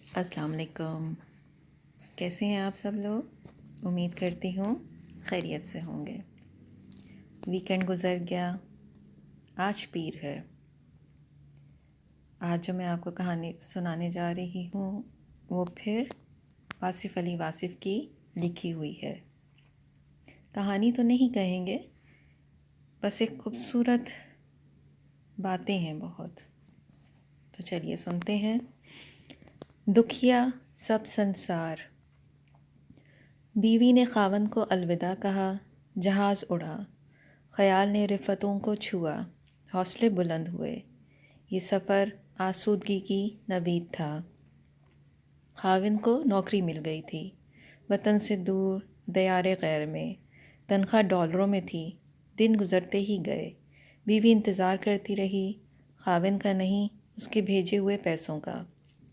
السلام علیکم. کیسے ہیں آپ سب لوگ؟ امید کرتی ہوں خیریت سے ہوں گے. ویکنڈ گزر گیا، آج پیر ہے. آج جو میں آپ کو کہانی سنانے جا رہی ہوں وہ پھر واصف علی واصف کی لکھی ہوئی ہے. کہانی تو نہیں کہیں گے، بس ایک خوبصورت باتیں ہیں بہت. تو چلیے سنتے ہیں. دکھیا سب سنسار. بیوی نے خاوند کو الوداع کہا، جہاز اڑا. خیال نے رفتوں کو چھوا، حوصلے بلند ہوئے. یہ سفر آسودگی کی نوید تھا. خاوند کو نوکری مل گئی تھی، وطن سے دور دیار غیر میں. تنخواہ ڈالروں میں تھی. دن گزرتے ہی گئے. بیوی انتظار کرتی رہی، خاوند کا نہیں، اس کے بھیجے ہوئے پیسوں کا.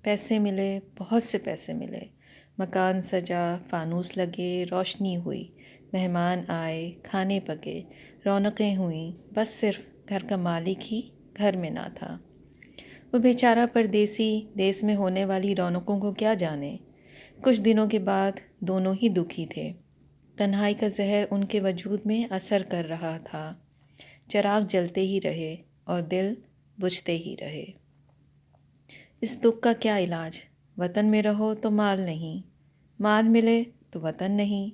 پیسے ملے، بہت سے پیسے ملے. مکان سجا، فانوس لگے، روشنی ہوئی. مہمان آئے، کھانے پکے، رونقیں ہوئیں. بس صرف گھر کا مالک ہی گھر میں نہ تھا. وہ بیچارہ پردیسی دیس میں ہونے والی رونقوں کو کیا جانے. کچھ دنوں کے بعد دونوں ہی دکھی تھے. تنہائی کا زہر ان کے وجود میں اثر کر رہا تھا. چراغ جلتے ہی رہے اور دل بجھتے ہی رہے. اس دکھ کا کیا علاج؟ وطن میں رہو تو مال نہیں، مال ملے تو وطن نہیں.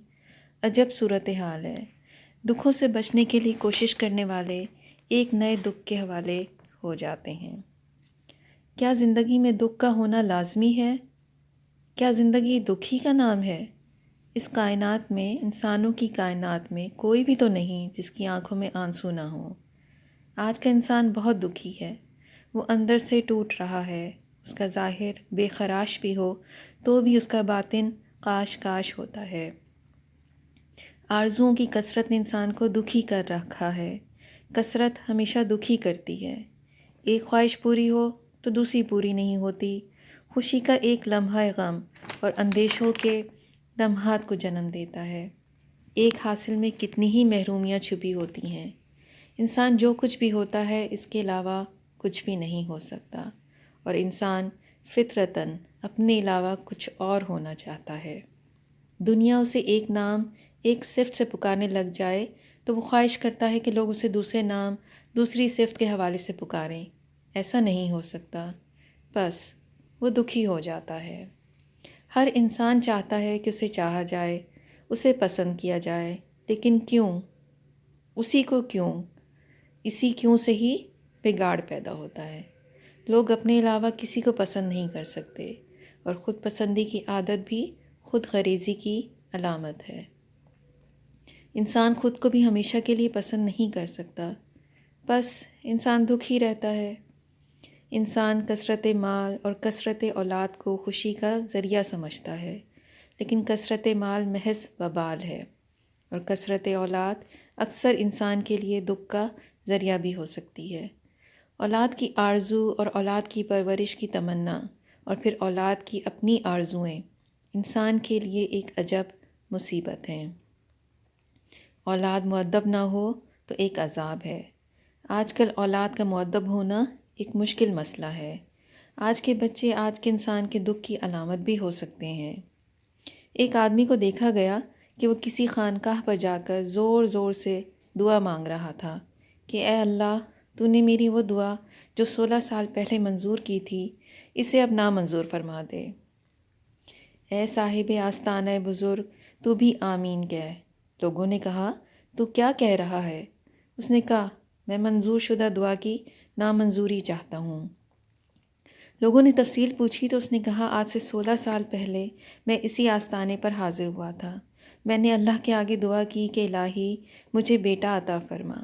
عجب صورتحال ہے. دکھوں سے بچنے کے لیے کوشش کرنے والے ایک نئے دکھ کے حوالے ہو جاتے ہیں. کیا زندگی میں دکھ کا ہونا لازمی ہے؟ کیا زندگی دکھ ہی کا نام ہے؟ اس کائنات میں، انسانوں کی کائنات میں کوئی بھی تو نہیں جس کی آنکھوں میں آنسو نہ ہوں. آج کا انسان بہت دکھی ہے. وہ اندر سے ٹوٹ رہا ہے. اس کا ظاہر بے خراش بھی ہو تو بھی اس کا باطن کاش کاش ہوتا ہے. آرزوؤں کی کثرت نے انسان کو دکھی کر رکھا ہے. کثرت ہمیشہ دکھی کرتی ہے. ایک خواہش پوری ہو تو دوسری پوری نہیں ہوتی. خوشی کا ایک لمحہ غم اور اندیشوں کے لمحات کو جنم دیتا ہے. ایک حاصل میں کتنی ہی محرومیاں چھپی ہوتی ہیں. انسان جو کچھ بھی ہوتا ہے اس کے علاوہ کچھ بھی نہیں ہو سکتا، اور انسان فطرتاً اپنے علاوہ کچھ اور ہونا چاہتا ہے. دنیا اسے ایک نام، ایک صفت سے پکارنے لگ جائے تو وہ خواہش کرتا ہے کہ لوگ اسے دوسرے نام، دوسری صفت کے حوالے سے پکاریں. ایسا نہیں ہو سکتا. بس وہ دکھی ہو جاتا ہے. ہر انسان چاہتا ہے کہ اسے چاہا جائے، اسے پسند کیا جائے، لیکن کیوں؟ اسی کو کیوں؟ اسی کیوں سے ہی بگاڑ پیدا ہوتا ہے. لوگ اپنے علاوہ کسی کو پسند نہیں کر سکتے، اور خود پسندی کی عادت بھی خود غریزی کی علامت ہے. انسان خود کو بھی ہمیشہ کے لیے پسند نہیں کر سکتا. بس انسان دکھی رہتا ہے. انسان کثرت مال اور کثرت اولاد کو خوشی کا ذریعہ سمجھتا ہے، لیکن کثرت مال محض وبال ہے، اور کثرت اولاد اکثر انسان کے لیے دکھ کا ذریعہ بھی ہو سکتی ہے. اولاد کی آرزو اور اولاد کی پرورش کی تمنا اور پھر اولاد کی اپنی آرزوئیں انسان کے لیے ایک عجب مصیبت ہیں. اولاد مؤدب نہ ہو تو ایک عذاب ہے. آج کل اولاد کا مؤدب ہونا ایک مشکل مسئلہ ہے. آج کے بچے آج کے انسان کے دکھ کی علامت بھی ہو سکتے ہیں. ایک آدمی کو دیکھا گیا کہ وہ کسی خانقاہ پر جا کر زور زور سے دعا مانگ رہا تھا کہ اے اللہ، تو نے میری وہ دعا جو 16 سال پہلے منظور کی تھی، اسے اب نامنظور فرما دے. اے صاحب آستانہ بزرگ، تو بھی آمین کہہ. لوگوں نے کہا، تو کیا کہہ رہا ہے؟ اس نے کہا، میں منظور شدہ دعا کی نامنظوری چاہتا ہوں. لوگوں نے تفصیل پوچھی تو اس نے کہا، آج سے 16 سال پہلے میں اسی آستانے پر حاضر ہوا تھا. میں نے اللہ کے آگے دعا کی کہ الہی مجھے بیٹا عطا فرما.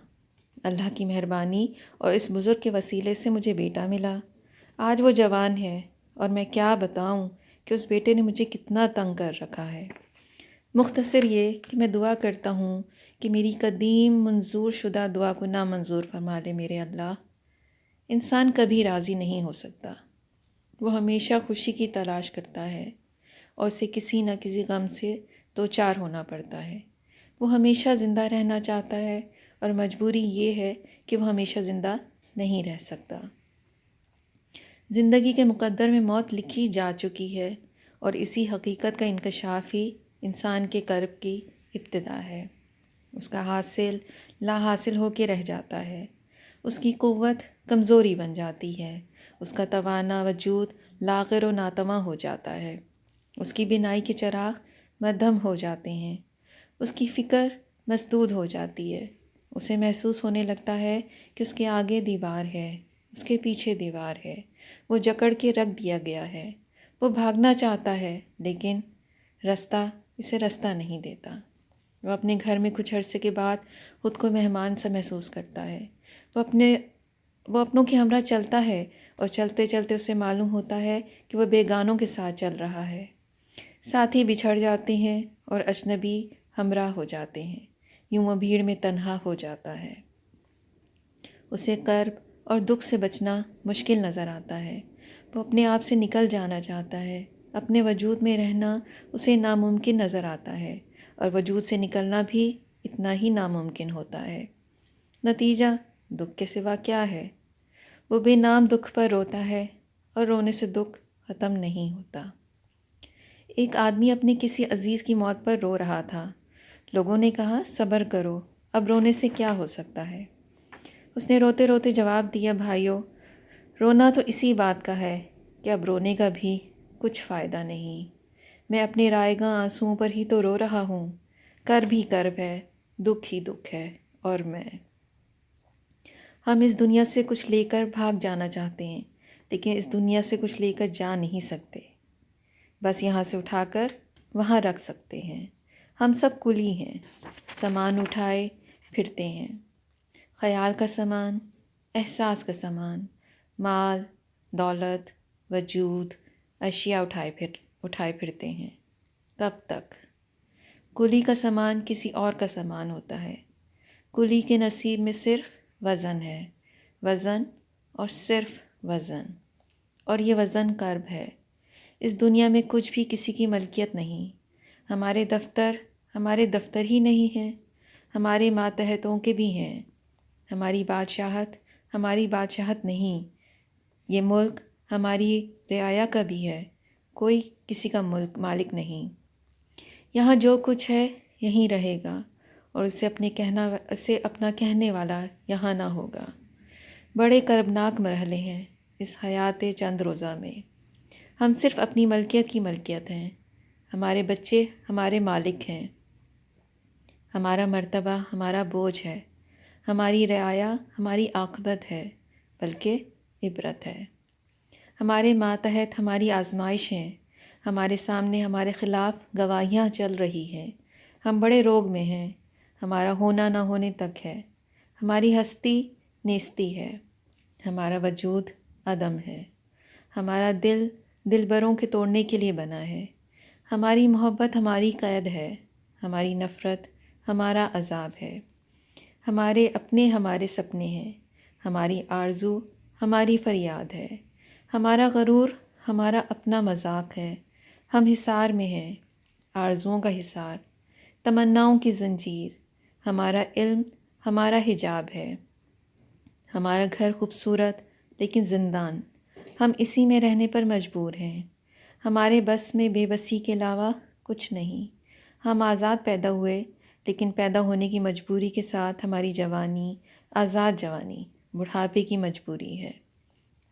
اللہ کی مہربانی اور اس بزرگ کے وسیلے سے مجھے بیٹا ملا. آج وہ جوان ہے، اور میں کیا بتاؤں کہ اس بیٹے نے مجھے کتنا تنگ کر رکھا ہے. مختصر یہ کہ میں دعا کرتا ہوں کہ میری قدیم منظور شدہ دعا کو نامنظور فرما دے میرے اللہ. انسان کبھی راضی نہیں ہو سکتا. وہ ہمیشہ خوشی کی تلاش کرتا ہے، اور اسے کسی نہ کسی غم سے دوچار ہونا پڑتا ہے. وہ ہمیشہ زندہ رہنا چاہتا ہے، اور مجبوری یہ ہے کہ وہ ہمیشہ زندہ نہیں رہ سکتا. زندگی کے مقدر میں موت لکھی جا چکی ہے، اور اسی حقیقت کا انکشاف ہی انسان کے کرب کی ابتدا ہے۔ اس کا حاصل لا حاصل ہو کے رہ جاتا ہے، اس کی قوت کمزوری بن جاتی ہے، اس کا توانا وجود لاغر و ناتواں ہو جاتا ہے، اس کی بینائی کے چراغ مدھم ہو جاتے ہیں، اس کی فکر مسدود ہو جاتی ہے، اسے محسوس ہونے لگتا ہے کہ اس کے آگے دیوار ہے، اس کے پیچھے دیوار ہے، وہ جکڑ کے رکھ دیا گیا ہے، وہ بھاگنا چاہتا ہے لیکن راستہ اسے راستہ نہیں دیتا۔ وہ اپنے گھر میں کچھ عرصے کے بعد خود کو مہمان سا محسوس کرتا ہے، وہ اپنوں کے ہمراہ چلتا ہے، اور چلتے چلتے اسے معلوم ہوتا ہے کہ وہ بیگانوں کے ساتھ چل رہا ہے۔ ساتھی بچھڑ جاتے ہیں اور اجنبی ہمراہ ہو جاتے ہیں، یوں وہ بھیڑ میں تنہا ہو جاتا ہے۔ اسے کرب اور دکھ سے بچنا مشکل نظر آتا ہے، وہ اپنے آپ سے نکل جانا چاہتا ہے، اپنے وجود میں رہنا اسے ناممکن نظر آتا ہے، اور وجود سے نکلنا بھی اتنا ہی ناممکن ہوتا ہے۔ نتیجہ دکھ کے سوا کیا ہے؟ وہ بے نام دکھ پر روتا ہے، اور رونے سے دکھ ختم نہیں ہوتا۔ ایک آدمی اپنے کسی عزیز کی موت پر رو رہا تھا۔ لوگوں نے کہا صبر کرو، اب رونے سے کیا ہو سکتا ہے؟ اس نے روتے روتے جواب دیا، بھائیو، رونا تو اسی بات کا ہے کہ اب رونے کا بھی کچھ فائدہ نہیں۔ میں اپنے رائے گاں آنسوؤں پر ہی تو رو رہا ہوں، کرب ہی کرب ہے، دکھ ہی دکھ ہے، اور میں۔ ہم اس دنیا سے کچھ لے کر بھاگ جانا چاہتے ہیں، لیکن اس دنیا سے کچھ لے کر جا نہیں سکتے، بس یہاں سے اٹھا کر وہاں رکھ سکتے ہیں۔ ہم سب کلی ہیں، سامان اٹھائے پھرتے ہیں، خیال کا سامان، احساس کا سامان، مال، دولت، وجود، اشیاء اٹھائے پھرتے ہیں۔ کب تک؟ کلی کا سامان کسی اور کا سامان ہوتا ہے۔ کلی کے نصیب میں صرف وزن ہے، وزن اور صرف وزن، اور یہ وزن کرب ہے۔ اس دنیا میں کچھ بھی کسی کی ملکیت نہیں۔ ہمارے دفتر ہی نہیں ہیں، ہمارے ماتحتوں کے بھی ہیں۔ ہماری بادشاہت نہیں، یہ ملک ہماری رعایا کا بھی ہے، کوئی کسی کا مالک نہیں۔ یہاں جو کچھ ہے یہیں رہے گا، اور اسے اپنا کہنے والا یہاں نہ ہوگا۔ بڑے کربناک مرحلے ہیں اس حیات چند روزہ میں۔ ہم صرف اپنی ملکیت ہیں، ہمارے بچے ہمارے مالک ہیں، ہمارا مرتبہ ہمارا بوجھ ہے، ہماری رعایا ہماری عاقبت ہے، بلکہ عبرت ہے۔ ہمارے ماتحت ہماری آزمائش ہیں، ہمارے سامنے ہمارے خلاف گواہیاں چل رہی ہیں۔ ہم بڑے روگ میں ہیں، ہمارا ہونا نہ ہونے تک ہے، ہماری ہستی نیستی ہے، ہمارا وجود عدم ہے، ہمارا دلبروں کے توڑنے کے لیے بنا ہے، ہماری محبت ہماری قید ہے، ہماری نفرت ہمارا عذاب ہے، ہمارے اپنے ہمارے سپنے ہیں، ہماری آرزو ہماری فریاد ہے، ہمارا غرور ہمارا اپنا مذاق ہے، ہم حصار میں ہیں، آرزوؤں کا حصار، تمناؤں کی زنجیر، ہمارا علم ہمارا حجاب ہے، ہمارا گھر خوبصورت لیکن زندان، ہم اسی میں رہنے پر مجبور ہیں، ہمارے بس میں بے بسی کے علاوہ کچھ نہیں۔ ہم آزاد پیدا ہوئے، لیکن پیدا ہونے کی مجبوری کے ساتھ ہماری جوانی، آزاد جوانی، بڑھاپے کی مجبوری ہے۔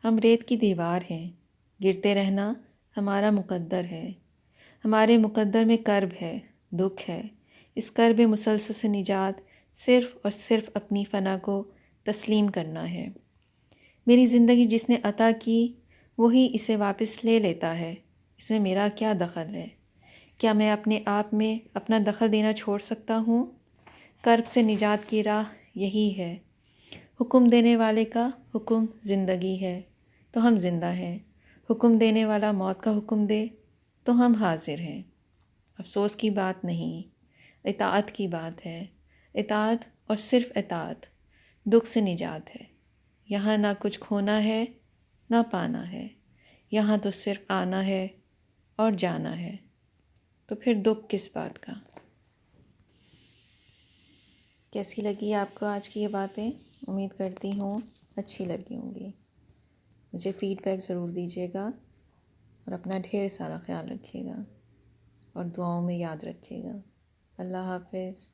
ہم ریت کی دیوار ہیں، گرتے رہنا ہمارا مقدر ہے، ہمارے مقدر میں کرب ہے، دکھ ہے۔ اس کرب مسلسل سے نجات صرف اور صرف اپنی فنا کو تسلیم کرنا ہے۔ میری زندگی جس نے عطا کی وہی اسے واپس لے لیتا ہے، اس میں میرا کیا دخل ہے؟ کیا میں اپنے آپ میں اپنا دخل دینا چھوڑ سکتا ہوں؟ کرب سے نجات کی راہ یہی ہے۔ حکم دینے والے کا حکم زندگی ہے تو ہم زندہ ہیں، حکم دینے والا موت کا حکم دے تو ہم حاضر ہیں۔ افسوس کی بات نہیں، اطاعت کی بات ہے، اطاعت اور صرف اطاعت دکھ سے نجات ہے۔ یہاں نہ کچھ کھونا ہے نہ پانا ہے، یہاں تو صرف آنا ہے اور جانا ہے، تو پھر دکھ کس بات کا؟ کیسی لگی آپ کو آج کی یہ باتیں؟ امید کرتی ہوں اچھی لگی ہوں گی۔ مجھے فیڈ بیک ضرور دیجیے گا اور اپنا ڈھیر سارا خیال رکھیے گا اور دعاؤں میں یاد رکھیے گا۔ اللہ حافظ۔